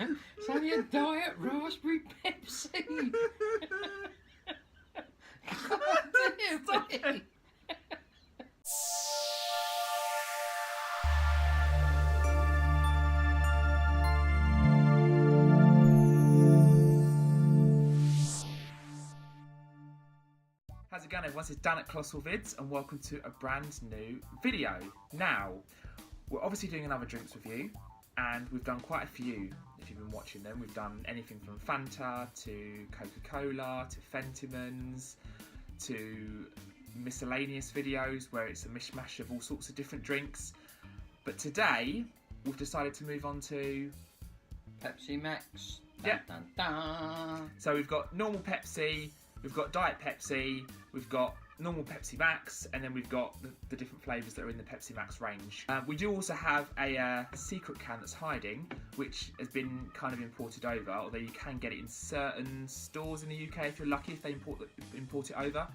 It's only a Diet Raspberry Pepsi. God dear me. How's it going, everyone? This is Dan at Colossal Vids and welcome to a brand new video. Now, we're obviously doing another drinks review and we've done quite a few if you've been watching them. We've done anything from Fanta to Coca-Cola to Fentimans to miscellaneous videos where it's a mishmash of all sorts of different drinks. But today, we've decided to move on to Pepsi Max. Yeah. Dun, dun, dun. So we've got normal Pepsi, we've got Diet Pepsi, we've got normal Pepsi Max, and then we've got the different flavours that are in the Pepsi Max range. We do also have a secret can that's hiding, which has been kind of imported over, although you can get it in certain stores in the UK if you're lucky, if they import it over.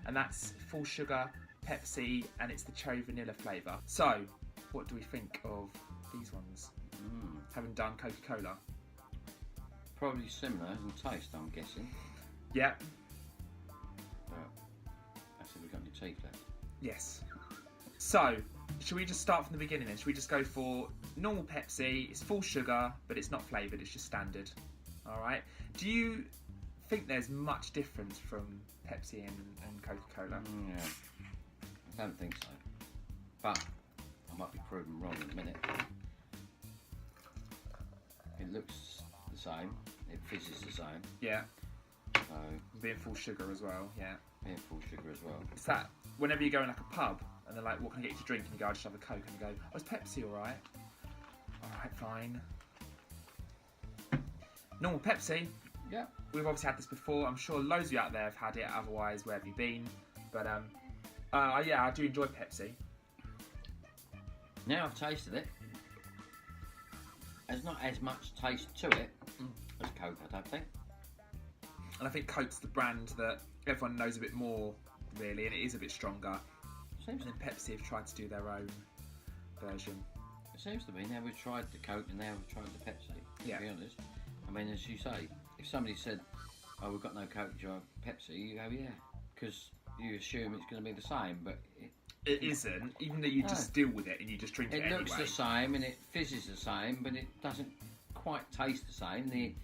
And that's full sugar Pepsi, and it's the cherry vanilla flavour. So, what do we think of these ones? Having done Coca-Cola. Probably similar in taste, I'm guessing. Yeah. But that's if we've got any teeth left. Yes. So, should we just start from the beginning then? Should we just go for normal Pepsi? It's full sugar, but it's not flavoured, it's just standard. Alright. Do you think there's much difference from Pepsi and Coca-Cola? Yeah. I don't think so. But I might be proven wrong in a minute. It looks the same. It fizzes the same. Yeah. So, Being full sugar as well, yeah. being full sugar as well. It's that, whenever you go in like a pub, and they're like, what can I get you to drink? And you go, I just have a Coke, and you go, oh, is Pepsi alright? Alright, fine. Normal Pepsi. Yeah. We've obviously had this before. I'm sure loads of you out there have had it, otherwise, where have you been? But, yeah, I do enjoy Pepsi. Now I've tasted it, there's not as much taste to it as Coke, I don't think. And I think Coke's the brand that everyone knows a bit more, really, and it is a bit stronger. And then Pepsi have tried to do their own version. It seems to be. Now we've tried the Coke and now we've tried the Pepsi, to be honest. I mean, as you say, if somebody said, oh, we've got no Coke, do you want Pepsi? You go, yeah, because you assume it's going to be the same, but it isn't, even though you just deal with it and you just drink it anyway. It looks the same and it fizzes the same, but it doesn't quite taste the same. The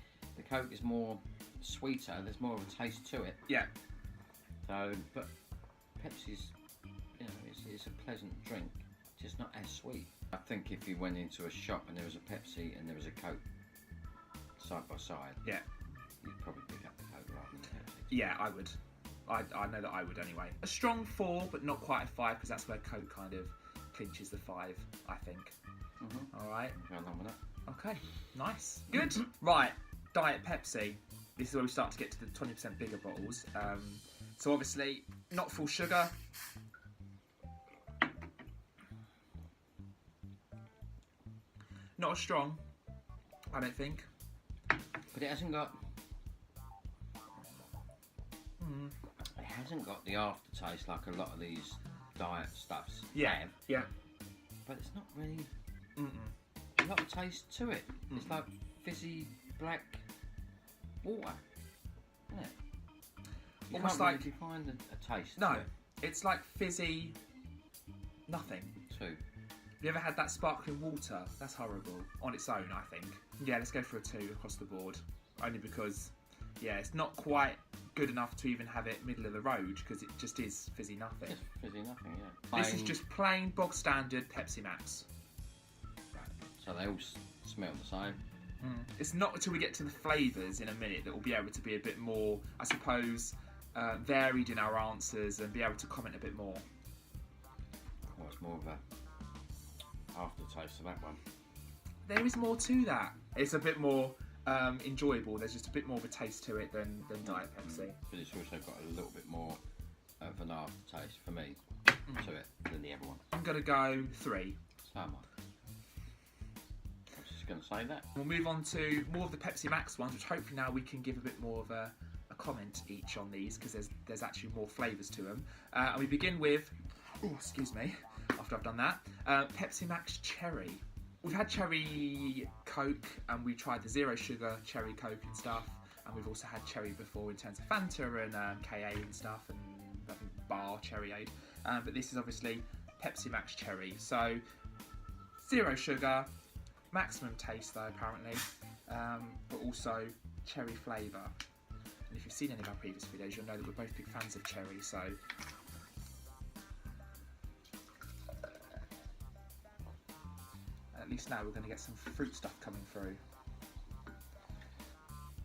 Coke is more sweeter, there's more of a taste to it. Yeah. So, but Pepsi's, you know, it's a pleasant drink, just not as sweet. I think if you went into a shop and there was a Pepsi and there was a Coke side by side, yeah, you'd probably pick up the Coke rather than the Pepsi. Yeah, I would. I know that I would anyway. A strong 4, but not quite a 5, because that's where Coke kind of clinches the 5, I think. Alright. Go along with that. Okay, nice. Good. Right, Diet Pepsi. This is where we start to get to the 20% bigger bottles. So obviously, not full sugar. Not as strong, I don't think. But it hasn't got... It hasn't got the aftertaste like a lot of these diet stuffs have. Yeah. But it's not really a lot of taste to it. It's like fizzy black water, isn't it? You Almost can't like really find a taste. No, to it. it's like fizzy nothing. Too. Have you ever had that sparkling water? That's horrible on its own, I think. Yeah, let's go for a 2 across the board. Only because, yeah, it's not quite good enough to even have it middle of the road, because it just is fizzy nothing. Just fizzy nothing, yeah. This is just plain bog standard Pepsi Max. Right. So they all smell the same. It's not until we get to the flavours in a minute that we'll be able to be a bit more, I suppose, varied in our answers and be able to comment a bit more. Well, it's more of a aftertaste of that one. There is more to that. It's a bit more enjoyable. There's just a bit more of a taste to it than Diet Pepsi. But it's also got a little bit more of an aftertaste for me to it than the other one. I'm going to go 3. So am I. I was just going to say that. We'll move on to more of the Pepsi Max ones, which hopefully now we can give a bit more of a comment each on these, because there's actually more flavours to them. And we begin with, excuse me, after I've done that, Pepsi Max Cherry. we've had cherry Coke, and we tried the zero sugar cherry Coke and stuff, and we've also had cherry before in terms of Fanta and KA and stuff, and I think Bar Cherryade. But this is obviously Pepsi Max Cherry, so zero sugar, maximum taste though apparently, but also cherry flavour. And if you've seen any of our previous videos, you'll know that we're both big fans of cherry, so at least now we're going to get some fruit stuff coming through.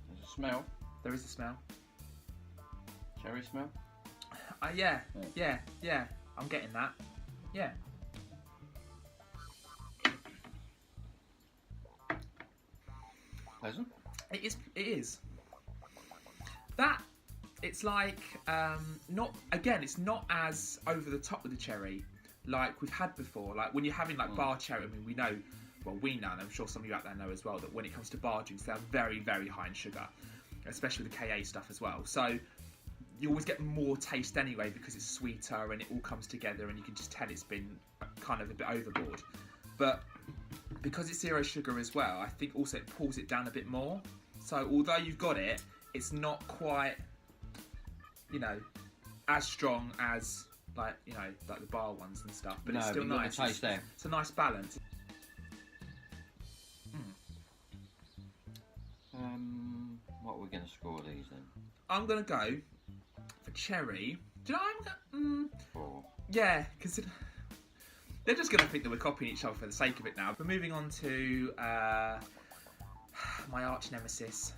There's a smell. There is a smell. Cherry smell? Yeah, I'm getting that. Yeah. Pleasant? It is. That, it's like, it's not as over the top with the cherry like we've had before. Like when you're having like bar cherry, I mean, we know, and I'm sure some of you out there know as well, that when it comes to bar drinks, they're very, very high in sugar, especially with the KA stuff as well. So you always get more taste anyway because it's sweeter and it all comes together and you can just tell it's been kind of a bit overboard. But because it's zero sugar as well, I think also it pulls it down a bit more. So although you've got it, it's not quite, as strong as like the bar ones and stuff. But it's still nice. Taste there. It's a nice balance. What are we going to score these then? I'm gonna go for cherry. Do you know? I'm gonna, 4. Yeah, because they're just gonna think that we're copying each other for the sake of it now. We're moving on to my arch nemesis.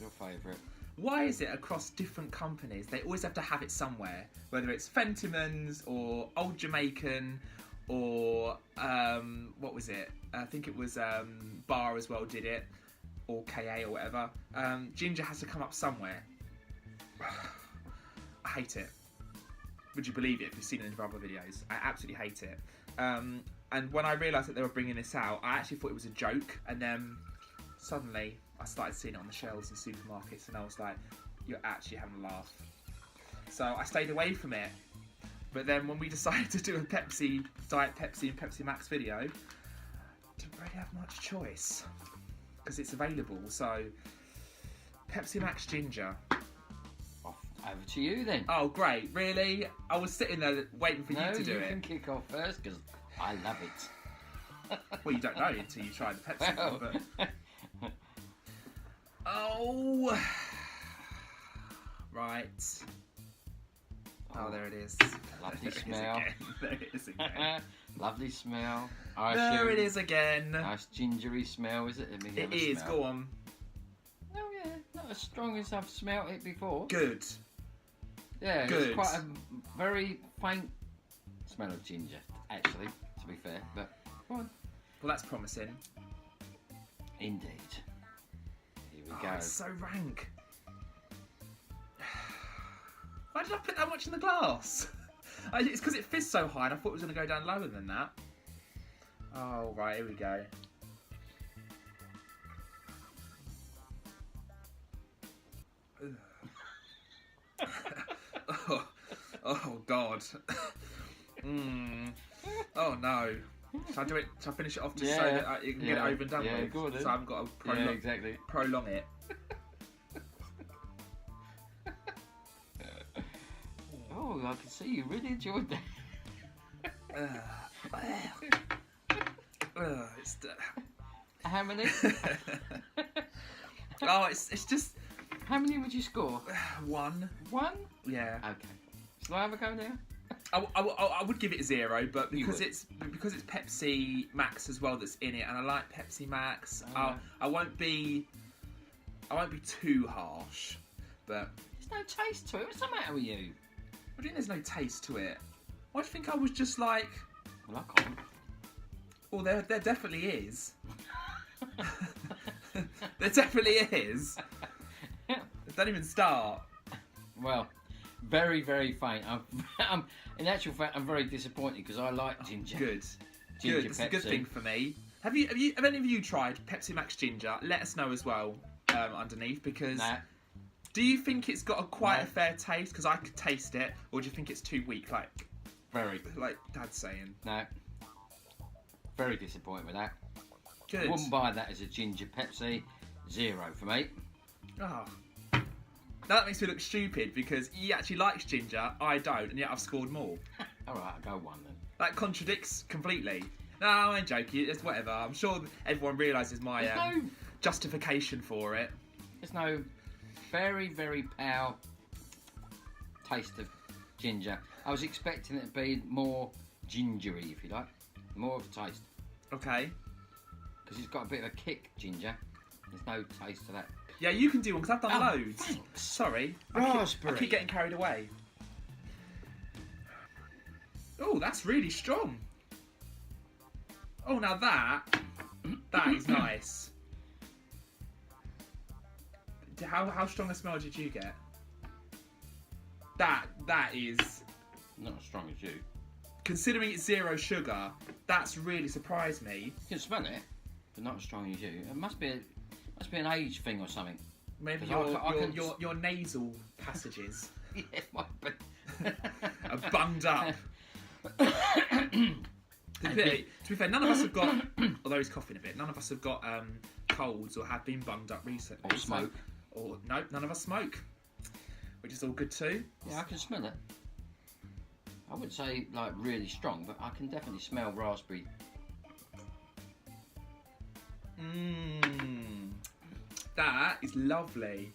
Your favourite? Why is it across different companies they always have to have it somewhere? Whether it's Fentimans or Old Jamaican or what was it? I think it was Bar as well did it, or KA or whatever. Ginger has to come up somewhere. I hate it. Would you believe it if you've seen any of our other videos? I absolutely hate it. And when I realised that they were bringing this out, I actually thought it was a joke, and then suddenly I started seeing it on the shelves in supermarkets, and I was like, you're actually having a laugh. So I stayed away from it. But then when we decided to do a Diet Pepsi and Pepsi Max video, didn't really have much choice because it's available. So Pepsi Max Ginger. Over to you then. Oh great, really? I was sitting there waiting for you to do it. No, you can kick off first because I love it. Well, you don't know until you try the Pepsi one, but... Oh! Right. Oh, there it is. Lovely smell. There it is again. Lovely smell. There it is again. Nice gingery smell, is it? It is, go on. Oh yeah, not as strong as I've smelt it before. Good. Yeah, good. It's quite a very faint smell of ginger, actually, to be fair, but go on. Well, that's promising. Indeed. Here we go. It's so rank. Why did I put that much in the glass? It's because it fizzed so high and I thought it was going to go down lower than that. Oh, right, here we go. Oh God. Oh no. Shall I do it? Shall I finish it off just so that you can get it over and done with? Go on, then. So I haven't got to prolong it. Oh, I can see you really enjoyed that. How many? It's just. How many would you score? 1. 1? Yeah. Okay. Shall I have a go now? I would give it 0, but because it's Pepsi Max as well that's in it, and I like Pepsi Max. I won't be too harsh, but there's no taste to it. What's the matter with you? What do you mean there's no taste to it? Why do you think I was just like? Well, I can't. Well, there definitely is. There definitely is. Don't even start. Well, very, very faint. I'm in actual fact, I'm very disappointed because I like ginger. Good. Ginger Good. It's Pepsi. a good thing for me. Have any of you tried Pepsi Max Ginger? Let us know as well underneath, because do you think it's got quite a fair taste? Because I could taste it, or do you think it's too weak? Like Very. Like Dad's saying. No. Very disappointed with that. Good. I wouldn't buy that as a ginger Pepsi. 0 for me. Oh. Now that makes me look stupid because he actually likes ginger, I don't, and yet I've scored more. Alright, I'll go 1 then. That contradicts completely. No, I ain't joking, it's whatever. I'm sure everyone realises my justification for it. There's no very, very pow taste of ginger. I was expecting it to be more gingery, if you like. More of a taste. Okay. Because it's got a bit of a kick, ginger. There's no taste to that. Yeah, you can do one because I've done loads. Thanks. Sorry. Raspberry. I keep getting carried away. Oh, that's really strong. Oh, now that is nice. How strong a smell did you get? That is... Not as strong as you. Considering it's 0 sugar, that's really surprised me. You can smell it, but not as strong as you. It must be an age thing or something. Maybe your nasal passages Yeah, it might be. are bunged up. To be fair, none of us have got, although he's coughing a bit, none of us have got colds or have been bunged up recently. Or smoke. No, none of us smoke, which is all good too. Yeah, I can smell it. I wouldn't say like really strong, but I can definitely smell raspberry. That is lovely.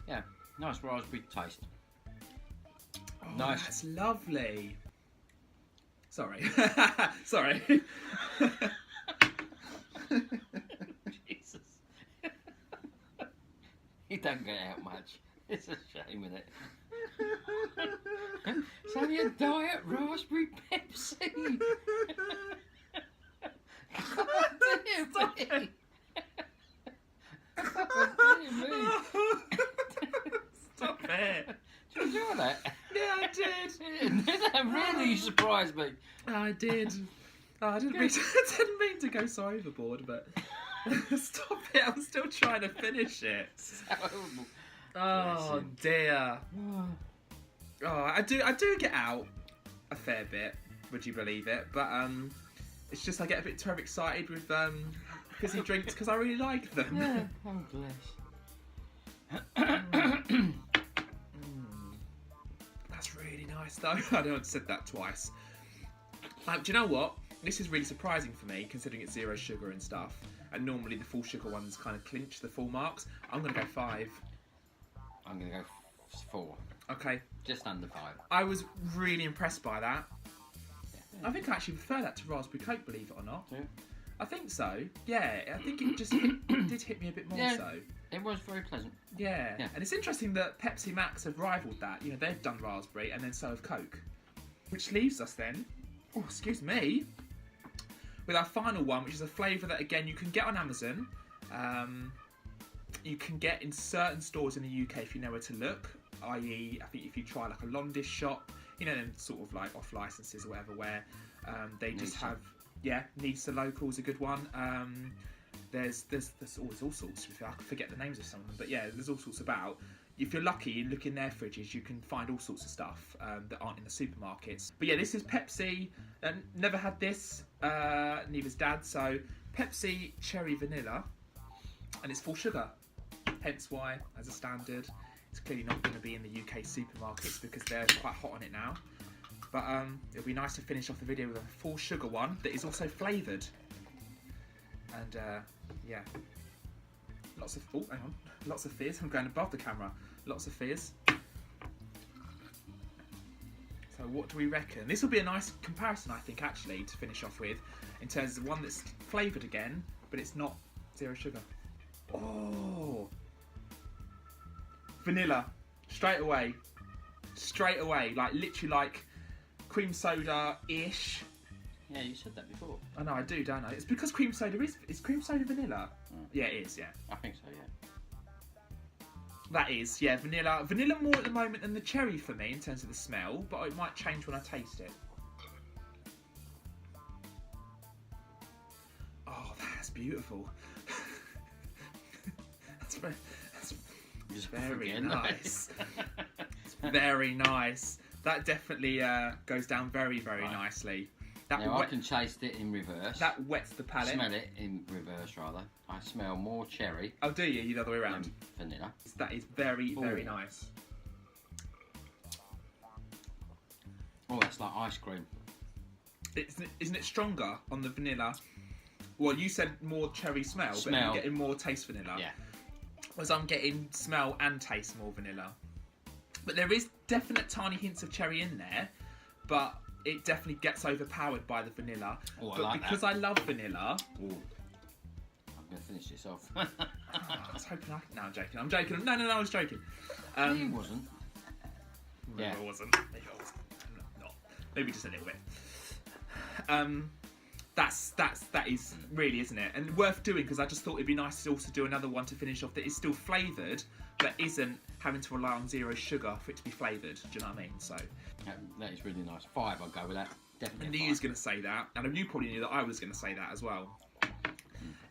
Yeah, nice raspberry taste. Oh, Nice. That's lovely. Sorry. Sorry. Jesus. You don't get out much. It's a shame, isn't it? It's only a Diet Raspberry Pepsi. God dear me. God dear me. Stop it. Did you enjoy that? Yeah, I did. That really surprised me. I did. Oh, I didn't mean to go so overboard, but stop it! I'm still trying to finish it. Oh dear. Oh, I do get out a fair bit. Would you believe it? But it's just I get a bit too excited with fizzy drinks because I really like them. Yeah. Oh bless. That's really nice though. I know I said that twice. Do you know what? This is really surprising for me, considering it's 0 sugar and stuff. And normally the full sugar ones kind of clinch the full marks. I'm going to go 5. I'm going to go 4. Okay. Just under 5. I was really impressed by that. Yeah. I think I actually prefer that to Raspberry Coke, believe it or not. Yeah. I think so. Yeah, I think it just did hit me a bit more so. It was very pleasant. Yeah. Yeah. And it's interesting that Pepsi Max have rivaled that. You know, they've done raspberry and then so have Coke. Which leaves us then, oh, excuse me, with our final one, which is a flavour that, again, you can get on Amazon. You can get in certain stores in the UK if you know where to look. I.e., I think if you try like a Londish shop, you know, them sort of like off licenses or whatever, where they just have, Nisa Local is a good one. There's always all sorts. I forget the names of some of them, but yeah, there's all sorts about. If you're lucky, you look in their fridges, you can find all sorts of stuff that aren't in the supermarkets. But yeah, this is Pepsi. Never had this, neither's Dad. So Pepsi Cherry Vanilla, and it's full sugar. Hence why, as a standard, it's clearly not going to be in the UK supermarkets because they're quite hot on it now. But it'll be nice to finish off the video with a full sugar one that is also flavoured. And yeah, lots of lots of fizz. I'm going above the camera. Lots of fizz. So what do we reckon? This will be a nice comparison, I think, actually, to finish off with, in terms of one that's flavoured again, but it's not 0 sugar. Oh, vanilla, straight away, like literally like cream soda-ish. Yeah, you said that before. I know, I do, don't I? It's because cream soda is cream soda vanilla? Yeah, it is, yeah. I think so, yeah. That is, yeah, vanilla. Vanilla more at the moment than the cherry for me in terms of the smell, but it might change when I taste it. Oh, that's beautiful. that's very nice. It's very nice. That definitely goes down very, very nicely. Now I can taste it in reverse. That wets the palate. Smell it in reverse, rather. I smell more cherry. Oh, do you? The other way around. Vanilla. That is very, very nice. Oh, it's like ice cream. Isn't it stronger on the vanilla? Well, you said more cherry smell, but you're getting more taste vanilla. Yeah. Whereas I'm getting smell and taste more vanilla. But there is definite tiny hints of cherry in there, but it definitely gets overpowered by the vanilla. Oh, I but like because that. I love vanilla... Ooh. I'm going to finish this off. I was hoping I could... No, I'm joking. I'm joking. No, I was joking. He wasn't. Maybe I wasn't. Maybe I wasn't. Not. Maybe just a little bit. That is really, isn't it? And worth doing, because I just thought it'd be nice to also do another one to finish off that is still flavoured, but isn't having to rely on zero sugar for it to be flavoured. Do you know what I mean? So that is really nice. 5, I'll go with that. Definitely. I knew you was going to say that, and you probably knew that I was going to say that as well.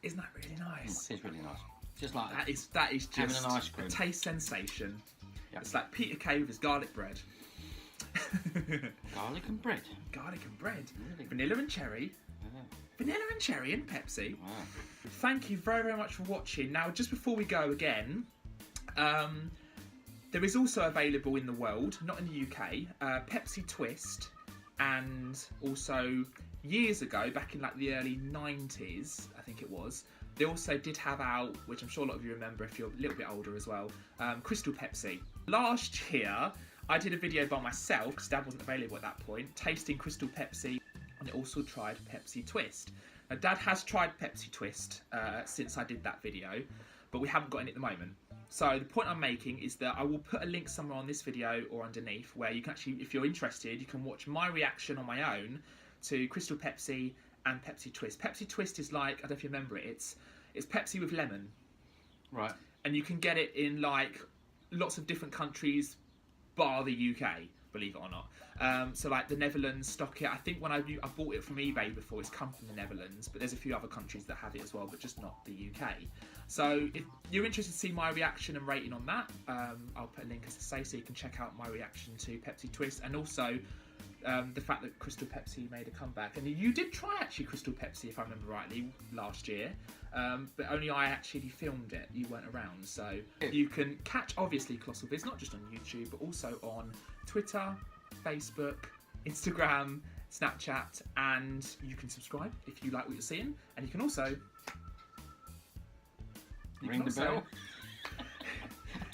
Isn't that really nice? It is really nice. Just like that is just having an ice cream. A taste sensation. Yep. It's like Peter Kay with his garlic bread. Garlic and bread. Garlic and bread. Really? Vanilla and cherry. Yeah. Vanilla and cherry and Pepsi. Wow. Thank you very, very much for watching. Now, just before we go again, there is also available in the world, not in the UK, Pepsi Twist, and also years ago, back in like the early 90s, I think it was, they also did have out, which I'm sure a lot of you remember if you're a little bit older as well, Crystal Pepsi. Last year, I did a video by myself, because Dad wasn't available at that point, tasting Crystal Pepsi, and also tried Pepsi Twist. Now, Dad has tried Pepsi Twist since I did that video, but we haven't got any at the moment. So the point I'm making is that I will put a link somewhere on this video or underneath where you can actually, if you're interested, you can watch my reaction on my own to Crystal Pepsi and Pepsi Twist. Pepsi Twist is like, I don't know if you remember it, it's Pepsi with lemon. Right. And you can get it in like lots of different countries, bar the UK, believe it or not. So like the Netherlands stock it. I think when I bought it from eBay before, it's come from the Netherlands, but there's a few other countries that have it as well, but just not the UK. So if you're interested to see my reaction and rating on that, I'll put a link as I say, so you can check out my reaction to Pepsi Twist, and also the fact that Crystal Pepsi made a comeback. And you did try actually Crystal Pepsi, if I remember rightly, last year, but only I actually filmed it. You weren't around, so you can catch obviously Colossal Vids not just on YouTube but also on Twitter, Facebook, Instagram, Snapchat, and you can subscribe if you like what you're seeing, and you can also ring the bell.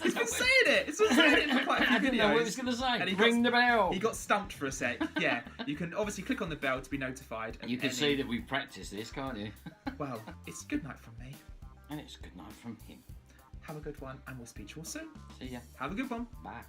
He's been saying it. It's been saying it for quite a few videos. I didn't know what he was going to say. Ring the bell. He got stumped for a sec. Yeah, you can obviously click on the bell to be notified. You can see that we've practiced this, can't you? Well, it's good night from me. And it's good night from him. Have a good one, and we'll speak to you all soon. See ya. Have a good one. Bye.